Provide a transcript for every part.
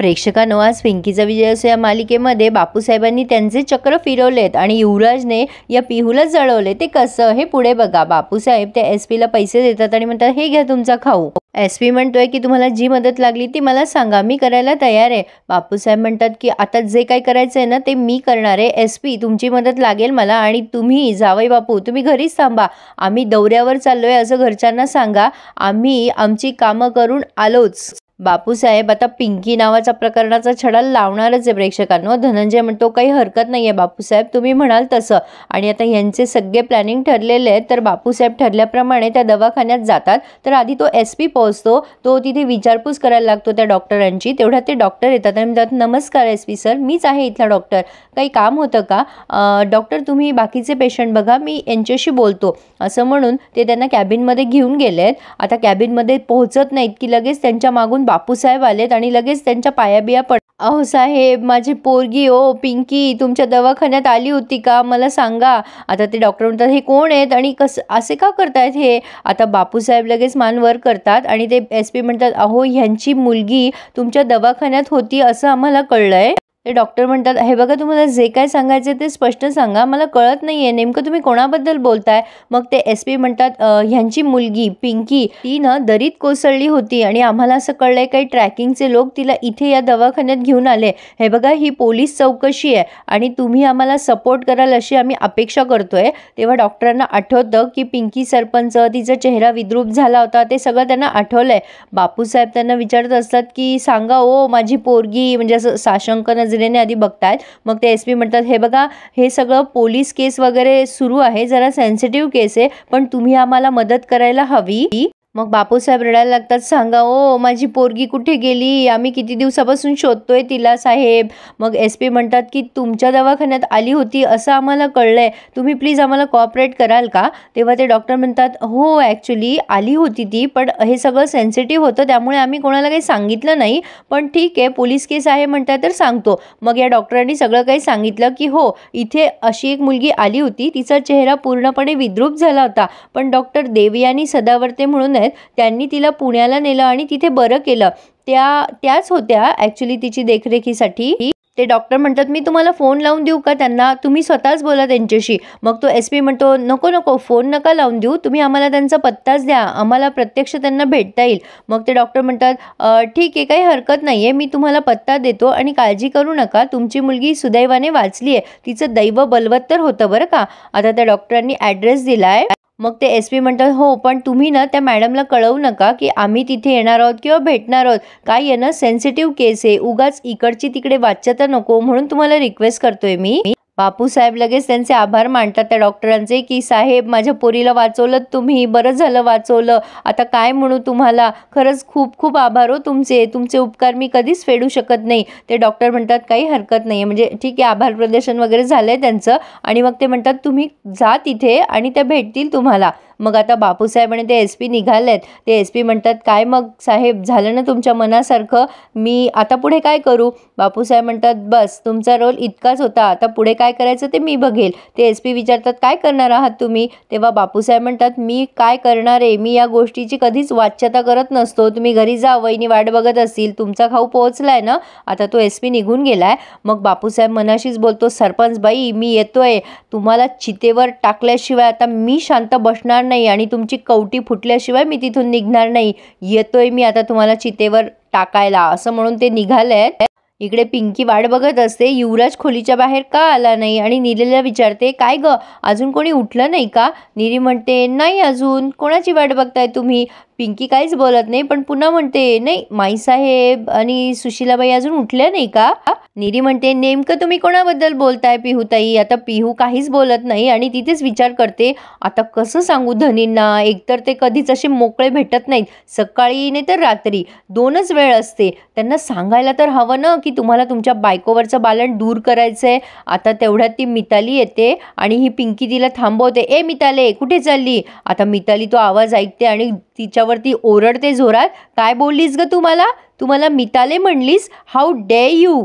प्रेक्षकांनो, आज पिंकीचा विजय असो या मालिकेमध्ये बापूसाहेबांनी त्यांचे चक्र फिरवलेत आणि युवराजने या पिहूला जळवले. ते कसं हे पुढे बघा. बापूसाहेब त्या एसपीला पैसे देतात आणि म्हणतात, हे घ्या तुमचा खाऊ. एसपी म्हणतोय की तुम्हाला जी मदत लागली ती मला सांगा, मी करायला तयार आहे. बापूसाहेब म्हणतात की आता जे काही करायचं आहे ना ते मी करणार आहे. एसपी तुमची मदत लागेल मला, आणि तुम्ही जावई बापू तुम्ही घरीच थांबा. आम्ही दौऱ्यावर चाललोय असं घरच्यांना सांगा. आम्ही आमची कामं करून आलोच. बापूसाहेब आता पिंकी नावाच्या प्रकरणाचा छडा लावणारच आहे प्रेक्षकांनो. धनंजय म्हणतो काही हरकत नाही आहे बापूसाहेब, तुम्ही म्हणाल तसं. आणि आता यांचे सगळे प्लॅनिंग ठरलेले आहेत. तर बापूसाहेब ठरल्याप्रमाणे त्या दवाखान्यात जातात. तर आधी तो एसपी पोहोचतो. तो तिथे विचारपूस करायला लागतो त्या डॉक्टरांची. तेवढ्यात ते डॉक्टर येतात आणि म्हणतात, नमस्कार एसपी सर, मीच आहे इथला डॉक्टर. काही काम होतं का? डॉक्टर तुम्ही बाकीचे पेशंट बघा, मी यांच्याशी बोलतो. असं म्हणून ते त्यांना कॅबिनमध्ये घेऊन गेलेत. आता कॅबिनमध्ये पोहोचत नाहीत की लगेच त्यांच्या मागून बापूसाहेब आलेत आणि लगेच त्यांच्या पायाबिया पड. अहो साहेब, माझी पोरगी ओ पिंकी तुमच्या दवाखान्यात आली होती का, मला सांगा. आता ते डॉक्टर म्हणतात, हे कोण आहेत आणि असे का करतायत हे? आता बापूसाहेब लगेच मान वर करतात आणि ते एसपी म्हणतात, अहो ह्यांची मुलगी तुमच्या दवाखान्यात होती असं आम्हाला कळलंय. ते डॉक्टर म्हणतात, हे बघा तुम्हाला जे काय सांगायचे ते स्पष्ट सांगा, मला कळत नाही आहे नेमकं तुम्ही कोणाबद्दल बोलताय. मग ते एसपी म्हणतात, ह्यांची मुलगी पिंकी ती ना दरीत कोसळली होती आणि आम्हाला असं कळलंय काही ट्रॅकिंगचे लोक तिला इथे या दवाखान्यात घेऊन आले. हे बघा ही पोलीस चौकशी आहे आणि तुम्ही आम्हाला सपोर्ट कराल अशी आम्ही अपेक्षा करतोय. तेव्हा डॉक्टरांना आठवतं की पिंकी सरपंच, तिचा चेहरा विद्रूप झाला होता, ते सगळं त्यांना आठवलंय. बापूसाहेब त्यांना विचारत असतात की सांगा ओ माझी पोरगी, म्हणजे असं साशंक नजरेने आधी बघतायत. मग ते एसपी म्हणतात, हे बघा हे सगळं पोलीस केस वगैरे सुरू आहे, जरा सेन्सिटिव्ह केस आहे, पण तुम्ही आम्हाला मदत करायला हवी. मग बापूसाहेब रडायला लागतात, सांगा ओ माझी पोरगी कुठे गेली, आम्ही किती दिवसापासून शोधतोय तिला साहेब. मग एसपी म्हणतात की तुमच्या दवाखान्यात आली होती असं आम्हाला कळलंय, तुम्ही प्लीज आम्हाला कॉपरेट कराल का? तेव्हा ते डॉक्टर म्हणतात, हो ॲक्च्युली आली होती ती, पण हे सगळं सेन्सिटिव्ह होतं त्यामुळे आम्ही कोणाला काही सांगितलं नाही, पण ठीक आहे पोलीस केस आहे म्हणताय तर सांगतो. मग या डॉक्टरांनी सगळं काही सांगितलं की हो इथे अशी एक मुलगी आली होती, तिचा चेहरा पूर्णपणे विद्रूप झाला होता, पण डॉक्टर देवयानी सदावर्ते म्हणून त्यांनी तिला पुण्याला नेलं आणि तिथे बरं केलं. त्याच होत्या ॲक्च्युली तिची देखरेखीसाठी. ते डॉक्टर म्हणतात, मी तुम्हाला फोन लावून देऊ का त्यांना, तुम्ही स्वतःच बोला त्यांच्याशी. मग तो एसपी म्हणतो, नको नको फोन नका लावून देऊ, तुम्ही आम्हाला त्यांचा पत्ताच द्या, आम्हाला प्रत्यक्ष त्यांना भेटता येईल. मग ते डॉक्टर म्हणतात, ठीक आहे काही हरकत नाही आहे, मी तुम्हाला पत्ता देतो आणि काळजी करू नका, तुमची मुलगी सुदैवाने वाचली आहे, तिचं दैव बलवत्तर होतं बरं का. आता त्या डॉक्टरांनी ॲड्रेस दिला आहे. मग ते एसपी म्हणतात, हो पण तुम्ही ना त्या मॅडमला कळवू नका की आम्ही तिथे येणार आहोत किंवा भेटणार आहोत, काय आहे ना सेन्सिटिव्ह केस आहे, उगाच इकडची तिकडे वाच्यता नको, म्हणून तुम्हाला रिक्वेस्ट करतोय मी. बापूसाहेब लगेच त्यांचे आभार मानतात त्या डॉक्टरांचे की साहेब माझ्या पोरीला वाचवलं तुम्ही, बरं झालं वाचवलं, आता काय म्हणू तुम्हाला, खरंच खूप खूप आभार हो तुमचे उपकार मी कधीच फेडू शकत नाही. ते डॉक्टर म्हणतात काही हरकत नाही आहे, म्हणजे ठीक आहे आभार प्रदर्शन वगैरे झालं आहे त्यांचं. आणि मग ते म्हणतात तुम्ही जा तिथे आणि त्या भेटतील तुम्हाला. मग आता बापूसाहेब आणि ते एसपी निघालेत. ते एसपी म्हणतात, काय मग साहेब झालं ना तुमच्या मनासारखं, मी आता पुढे काय करू? बापूसाहेब म्हणतात, बस तुमचा रोल इतकाच होता, आता पुढे काय करायचं ते मी बघेल. ते एसपी विचारतात, काय करणार आहात तुम्ही? तेव्हा बापूसाहेब म्हणतात, मी काय करणार आहे, मी या गोष्टीची कधीच वाच्यता करत नसतो, तुम्ही घरी जा, वहिनी वाट बघत असतील, तुमचा खाऊ पोहोचलाय ना. आता तो एसपी निघून गेलाय. मग बापूसाहेब मनाशीच बोलतो, सरपंच बाई मी येतोय, तुम्हाला चितेवर टाकल्याशिवाय आता मी शांत बसणार नाही आणि तुमची कवटी फुटल्याशिवाय मी तिथून निघणार नाही, येतोय मी आता तुम्हाला चितेवर टाकायला, असं म्हणून ते निघाले. इकडे पिंकी वाट बघत असते, युवराज खोलीच्या बाहेर का आला नाही, आणि नीलीला विचारते, काय ग अजून कोणी उठलं नाही का? नीली म्हणते, नाही अजून, कोणाची वाट बघताय तुम्ही? पिंकी काहीच बोलत नाही, पण पुन्हा म्हणते, नाही माईसाहेब आणि सुशीलाबाई अजून उठल्या नाही का? नीली म्हणते, नेमकं तुम्ही कोणाबद्दल बोलताय पिहूताई? आता पिहू काहीच बोलत नाही आणि तिथेच विचार करते, आता कसं सांगू धनींना, एकतर ते कधीच असे मोकळे भेटत नाहीत, सकाळी नाही तर रात्री, दोनच वेळ असते, त्यांना सांगायला तर हवं ना की तुम्हाला तुमच्या बायकोवरचं बालन दूर करायचंय. आता तेवढ्यात ती मिताली येते आणि ही पिंकी तिला थांबवते, ए मिताले कुठे चालली? आता मिताली तो आवाज ऐकते आणि तिच्यावरती ओरडते जोरात, काय बोललीस ग तुम्हाला मिताले म्हणलीस, हाऊ डे यू?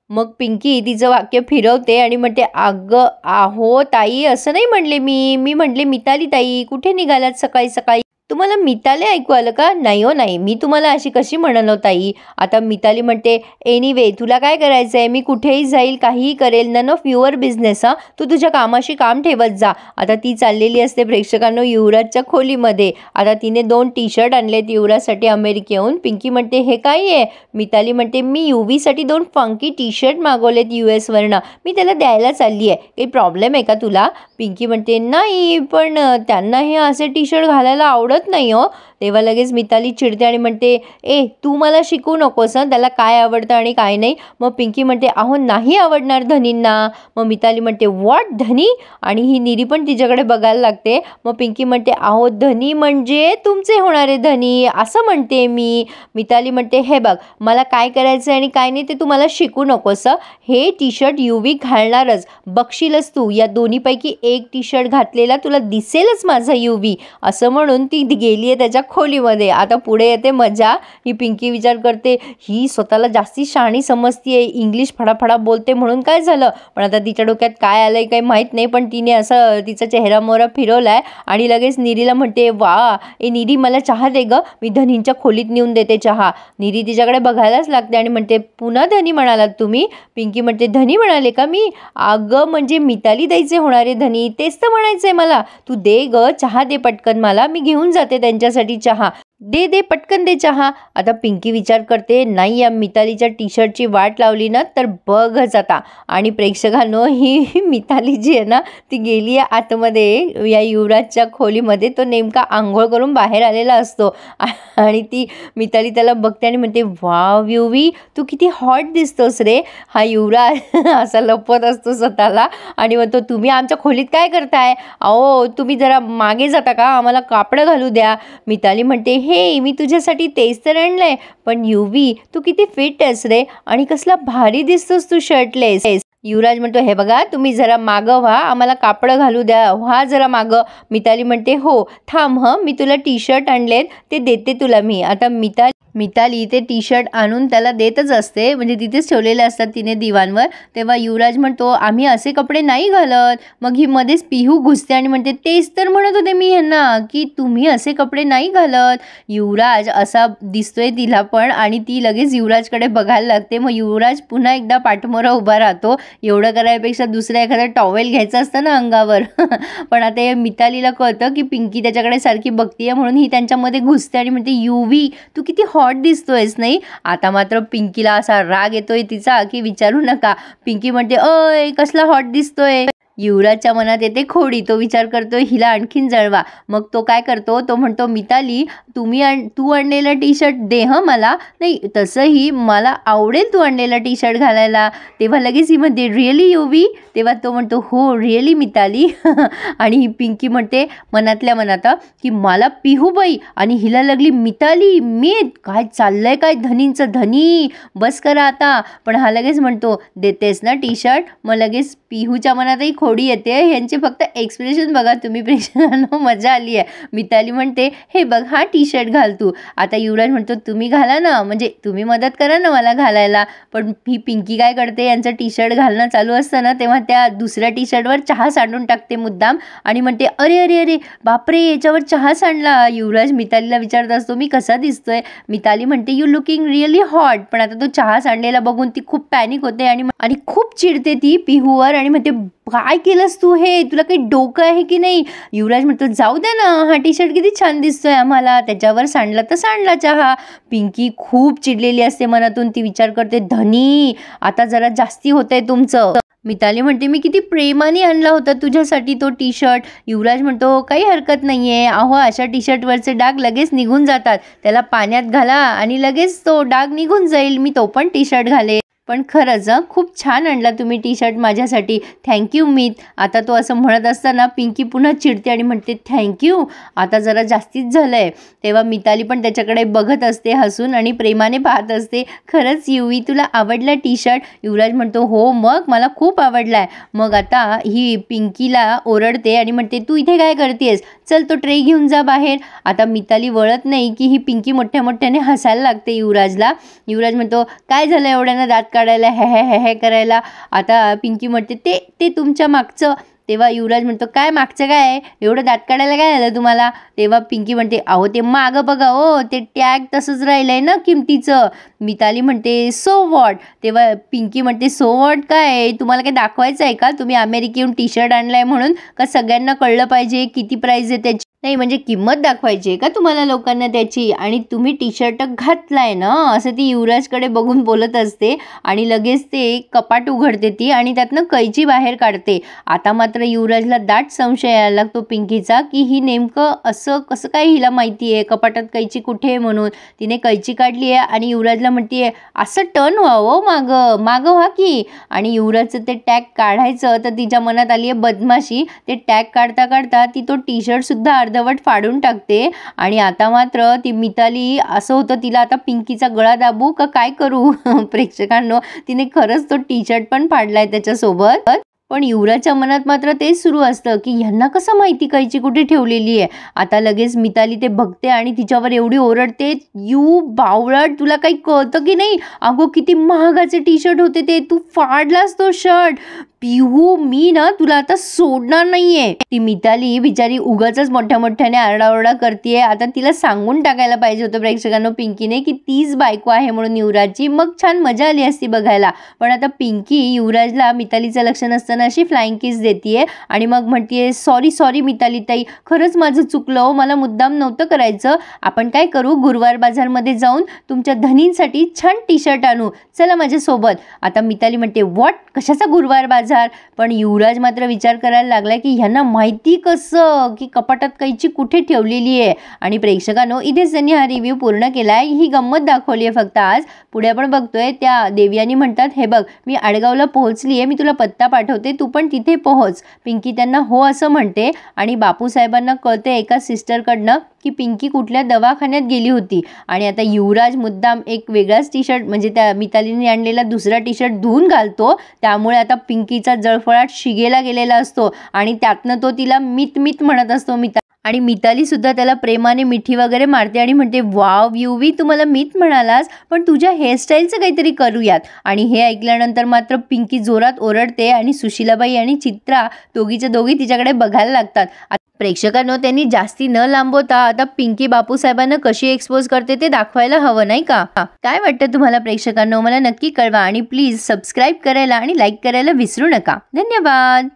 मग पिंकी तिचं वाक्य फिरवते आणि म्हणते, अगं आहो ताई असं नाही म्हणले मी म्हटले मिताली ताई, कुठे निघाल्यात सकाळी सकाळी? तुम्हाला मिताली ऐकू आलं का? नाही हो नाही, मी तुम्हाला अशी कशी म्हणलो ताई. आता मिताली म्हणते, एनिवे तुला काय करायचं आहे, मी कुठेही जाईल, काहीही करेल, नन ऑफ युअर बिझनेस. हां, तू तुझ्या कामाशी काम ठेवत जा. आता ती चाललेली असते प्रेक्षकांनो युवराजच्या खोलीमध्ये. आता तिने 2 टी-शर्ट आणलेत युवराजसाठी अमेरिकेहून. पिंकी म्हणते, हे काय आहे? मिताली म्हणते, मी युवीसाठी 2 फंकी टी-शर्ट मागवलेत US वरनं, मी त्याला द्यायला चालली आहे, काही प्रॉब्लेम आहे का तुला? पिंकी म्हणते, नाही पण त्यांना हे असे टी-शर्ट घालायला आवडत नाही हो. तेव्हा लगेच मिताली चिडते आणि म्हणते, ए तू मला शिकवू नकोस हं, त्याला काय आवडतं आणि काय नाही. मग पिंकी म्हणते, अहो नाही आवडणार धनींना. मग मिताली म्हणते, व्हॉट धनी? आणि ही निरी पण तिच्याकडे बघायला लागते. मग पिंकी म्हणते, अहो धनी म्हणजे तुमचे होणारे धनी असं म्हणते मी. मिताली म्हणते, हे बघ मला काय करायचं आणि काय नाही ते तू मला शिकू नकोस. हे टी-शर्ट युवी घालणारच, बघशीलच तू, या दोन्हीपैकी एक टी-शर्ट घातलेला तुला दिसेलच माझा युवी. असं म्हणून ती गेली आहे त्याच्या खोलीमध्ये. आता पुढे येते मजा. ही पिंकी विचार करते, ही स्वतःला जास्ती शहाणी समजतीये, इंग्लिश फडाफडा बोलते म्हणून काय झालं. पण आता तिच्या डोक्यात काय आलंय काही माहीत नाही. पण तिने असं तिचा चेहरा मोहरा फिरवलाय आणि लगेच निरीला म्हणते, वा ए निरी मला चहा दे गं, मी धनींच्या खोलीत नेऊन देते चहा. निरी तिच्याकडे बघायलाच लागते आणि म्हणते, पुन्हा धनी म्हणालात तुम्ही? पिंकी म्हणते, धनी म्हणाले का मी? अगं म्हणजे मिताली द्यायचे होणारे धनी, तेच तर म्हणायचंय मला. तू दे ग चहा, दे पटकन मला, मी घेऊन जाते त्यांच्यासाठी चहा. दे दे पटकन दे चहा. आता पिंकी विचार करते, नाही या मितालीच्या टी-शर्टची वाट लावली ना तर बघच आता. आणि प्रेक्षकांनो ही मिताली जी आहे ना ती गेली आहे आतमध्ये या युवराजच्या खोलीमध्ये. तो नेमका आंघोळ करून बाहेर आलेला असतो आणि ती मिताली त्याला बघते आणि म्हणते, वाव युवी तू किती हॉट दिसतोस रे. हा युवराज असा लपवत असतो स्वतःला आणि म्हणतो, तुम्ही आमच्या खोलीत काय करताय? अहो तुम्ही जरा मागे जाता का, आम्हाला कापडं घालू द्या. मिताली म्हणते, हे मी तुझ्यासाठी तेच तर आणलंय. पण युवी तू किती फिट आहेस रे आणि कसला भारी दिसतोस तू शर्टलेस. युवराज म्हणतो, हे बघा तुम्ही जरा मागं व्हा, आम्हाला कापडं घालू द्या, व्हा जरा मागं. मिताली म्हणते, हो थांब हं, मी तुला टी-शर्ट आणलेत ते देते तुला मी. आता मिताली ते टी-शर्ट आणून त्याला देतच असते, म्हणजे तिथेच ठेवलेले असतात तिने दिवाणवर. तेव्हा युवराज म्हणतो, आम्ही असे कपडे नाही घालत. मग ही मध्येच पिहू घुसते आणि म्हणते, तेच तर म्हणत होते मी ह्यांना की तुम्ही असे कपडे नाही घालत. युवराज असा दिसतोय तिला पण आणि ती लगेच युवराजकडे बघायला लागते. मग युवराज पुन्हा एकदा पाठमोरा उभा राहतो. एवढं करायपेक्षा दुसऱ्या एखादा टॉवेल घ्यायचं असतं ना अंगावर. पण आता मितालीला कळतं की पिंकी त्याच्याकडे सारखी बघतीये म्हणून ही त्यांच्यामध्ये घुसते आणि म्हणते, युवी तू किती हॉट दिसतोयस नाही. आता मात्र पिंकीला असा राग येतोय तिचा की विचारू नका. पिंकी म्हणते, अय कसला हॉट दिसतोय. युवराजच्या मनात येते खोडी. तो विचार करतो हिला आणखीन जळवा. मग तो काय करतो, तो म्हणतो, मिताली तू आणलेला टी-शर्ट दे हं मला. नाही तसंही मला आवडेल तू आणलेला टी-शर्ट घालायला. तेव्हा लगेच ही म्हणते, रिअली युवी? तेव्हा तो म्हणतो, हो रिअली मिताली. आणि ही पिंकी म्हणते मनातल्या मनात की मला पिहूबाई आणि हिला लागली मिताली. मी काय चाललंय काय धनींचं धनी, बस करा आता. पण हा लगेच म्हणतो, देतेस ना टी-शर्ट. मग लगेच पिहूच्या मनातही खोडी येते. ह्यांचे फक्त एक्सप्रेशन बघा तुम्ही प्रेक्षकांना, मजा आली आहे. मिताली म्हणते, हे बघ हा टी-शर्ट घाल तू. आता युवराज म्हणतो, तुम्ही घाला ना, म्हणजे तुम्ही मदत करा ना मला घालायला. पण ही पिंकी काय करते, यांचं टी-शर्ट घालणं चालू असतं ना तेव्हा त्या दुसऱ्या टी-शर्टवर चहा सांडून टाकते मुद्दाम आणि म्हणते, अरे अरे अरे बापरे याच्यावर चहा सांडला. युवराज मितालीला विचारत असतो, मी कसा दिसतोय? मिताली म्हणते, यू लुकिंग रिअली हॉट. पण आता तो चहा सांडलेला बघून ती खूप पॅनिक होते आणि खूप चिडते ती पिहूवर आणि म्हणते, काय केलंस तू हे, तुला काही डोकं आहे की नाही? युवराज म्हणतो, जाऊ दे ना, हा टी-शर्ट किती छान दिसतोय आम्हाला, त्याच्यावर सांडला तर सांडला चहा. पिंकी खूप चिडलेली असते मनातून. ती विचार करते, धनी आता जरा जास्ती होतंय तुमचं. मिताली म्हणते, मी किती प्रेमाने आणला होता तुझ्यासाठी तो टी-शर्ट. युवराज म्हणतो, काही हरकत नाही आहे. अहो अशा टी-शर्टवरचे डाग लगेच निघून जातात, त्याला पाण्यात घाला आणि लगेच तो डाग निघून जाईल, मी तो पण टी-शर्ट घालेल. पण खरंच खूप छान आणला तुम्ही टी-शर्ट माझ्यासाठी, थँक्यू मीत. आता तो असं म्हणत असताना पिंकी पुन्हा चिडते आणि म्हणते, थँक्यू आता जरा जास्तीच झालं आहे. तेव्हा मिताली पण त्याच्याकडे बघत असते हसून आणि प्रेमाने पाहत असते. खरंच युवी तुला आवडला टी-शर्ट? युवराज म्हणतो, हो मग मला खूप आवडला आहे. मग आता ही पिंकीला ओरडते आणि म्हणते, तू इथे काय करतेस, चल तो ट्रे घेऊन जा बाहेर. आता मिताली वळत नाही की ही पिंकी मोठ्या मोठ्याने हसायला लागते युवराजला. युवराज म्हणतो, काय झालं एवढ्यानं दात काढायला, हे हे हे हे करायला. आता पिंकी म्हणते, ते तुमच्या मागचं तेव्हा युवराज म्हणतो काय मागचं काय एवढं दात काढायला काय आलं तुम्हाला. तेव्हा पिंकी म्हणते अहो ते मागं बघा हो ते टॅग तसंच राहिलंय ना किमतीचं. मिताली म्हणते सो वॉट. तेव्हा पिंकी म्हणते सो वॉट काय तुम्हाला काय दाखवायचं आहे का तुम्ही अमेरिकेहून टी शर्ट आणलाय म्हणून का सगळ्यांना कळलं पाहिजे किती प्राईस आहे त्याची. नाही म्हणजे किंमत दाखवायची आहे का तुम्हाला लोकांना त्याची. आणि तुम्ही टी शर्ट घातलाय ना असं ती युवराजकडे बघून बोलत असते आणि लगेच ते कपाट उघडते ती आणि त्यातनं कैची बाहेर काढते. आता मात्र युवराजला दाट संशय यायला लागतो पिंकीचा की ही नेमकं असं कसं काय हिला माहिती आहे कपाटात कैची कुठे आहे म्हणून. तिने कैची काढली आहे आणि युवराजला म्हणते असं टर्न व्हावं मागं मागं व्हा की. आणि युवराजचं ते टॅग काढायचं तर तिच्या मनात आली आहे बदमाशी. ते टॅग काढता काढता ती तो टी शर्ट सुद्धा अर्धवट फाडून टाकते. आणि आता मात्र ती मिताली असं होतं तिला आता पिंकीचा गळा दाबू का काय करू. प्रेक्षकांनो तिने खरंच तो टी शर्ट पण फाडलाय त्याच्यासोबत. पण युवराजच्या मनात मात्र तेच सुरू असतं की ह्यांना कसं माहिती कैची कुठे ठेवलेली आहे. आता लगेच मिताली ते बघते आणि तिच्यावर एवढी ओरडते यू बावळट तुला काही कळतं की नाही अगो किती महागाचे टी शर्ट होते ते तू फाडलास तो शर्ट. पिहू मी ना तुला आता सोडणार नाहीये. ती मिताली बिचारी उगाचच मोठ्या मोठ्याने आरडाओरडा करतेय. आता तिला सांगून टाकायला पाहिजे होतं प्रेक्षकांना पिंकीने की तीच बायको आहे म्हणून युवराजची मग छान मजा आली असती बघायला. पण आता पिंकी युवराजला मितालीचं लक्ष नसताना अशी फ्लाइंग किस देतीये आणि मग म्हणतीये सॉरी सॉरी मिताली ताई खरंच माझं चुकलं मला मुद्दाम नव्हतं करायचं. आपण काय करू गुरुवार बाजारमध्ये जाऊन तुमच्या धनींसाठी छान टी शर्ट आणू चला माझ्यासोबत. आता मिताली म्हणते व्हॉट कशाचा गुरुवार बाजार. पण युवराज मात्र विचार करायला लागला की ह्यांना माहिती कसं की कपाटात कैची कुठे ठेवलेली आहे. आणि प्रेक्षकांनो इथेच त्यांनी हा रिव्ह्यू पूर्ण केलाय. ही गंमत दाखवली आहे फक्त आज. पुढे आपण बघतोय त्या देवयानी म्हणतात हे बघ मी आडगावला पोहोचली आहे मी तुला पत्ता पाठवते तू पण तिथे पोहोच. पिंकी त्यांना हो असं म्हणते आणि बापूसाहेबांना कळते एका सिस्टरकडनं की पिंकी कुठल्या दवाखान्यात गेली होती. आणि आता युवराज मुद्दाम एक वेगळाच टी शर्ट म्हणजे त्या मितालीने आणलेला दुसरा टी शर्ट धुवून घालतो. त्यामुळे आता पिंकीचा जळफळाट शिगेला गेलेला असतो आणि त्यातनं तो तिला मित मित म्हणत असतो आणि मिताली सुद्धा त्याला प्रेमाने मिठी वगैरे मारते आणि म्हणते वाव युवी तू मला मित म्हणालास पण तुझ्या हेअरस्टाईलचं काहीतरी करूयात. आणि हे ऐकल्यानंतर मात्र पिंकी जोरात ओरडते आणि सुशीलाबाई आणि चित्रा दोघीच्या दोघी तिच्याकडे बघायला लागतात. प्रेक्षकांनो त्यांनी जास्ती न लांबवता आता पिंकी बापूसाहेबांना कशी एक्सपोज करते ते दाखवायला हवं नाही का. काय वाटतं तुम्हाला प्रेक्षकांनो मला नक्की कळवा आणि प्लीज सबस्क्राईब करायला आणि लाईक करायला विसरू नका. धन्यवाद.